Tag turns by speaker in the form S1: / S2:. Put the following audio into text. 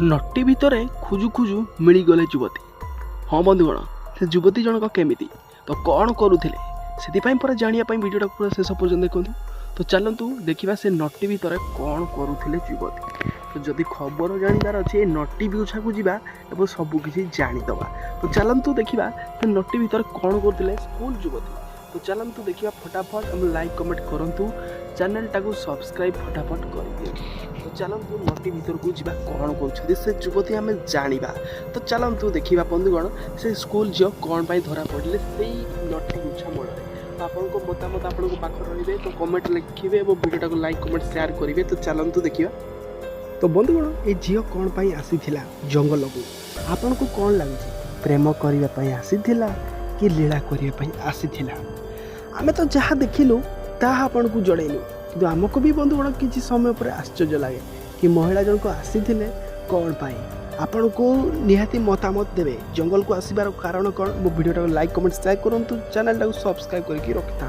S1: नटी भितर खोजु खोजु मिलगले युवती। हाँ बंधुगण से युवती जनक केमिति तो कौन करुले से जानापी भिडियोटा पूरा शेष पर्यटन देखूँ। तो चलतु देखा से नटी भितर कौन करुले युवती। तो जदि खबर जानवर अच्छे नटी बिछा को जावा और सबकि जानीदे। तो चलतु देखा से नटी भितर कौन करुले स्कूल युवती। तो चलतु देखा फटाफट हम लाइक कमेंट करूँ, चैनल टाको सब्सक्राइब फटाफट कर दिए। तो चलतु नटी भितर को जा कौन कर से युवती आम जाना। तो चलतु देखा बंधुगण से स्कूल झील कौन पर धरा पड़े से नटी गुच्छा मूल। तो आपको मतामत आपको पाखे रे तो कमेंट लिखे और वीडियो को लाइक कमेंट शेयर करेंगे। तो चलतु देखा। तो बंधुगण ये झील कौन पर आसी जंगल को आपन को कौन लगुच प्रेम करने आसी कि लीला करने आसी। आमे तो जहाँ देखिलु ताहा आपन को जड़ेलु कि आमको भी बंधुगण किसी समय पर आश्चर्य लगे कि महिला जनक आसी कौन पाई। आपन को निहाती मतामत देवे जंगल को आसबार कारण कौन। मो वीडियो लाइक कमेंट शेयर करूँ, चैनल टाको सब्सक्राइब करके रखि था।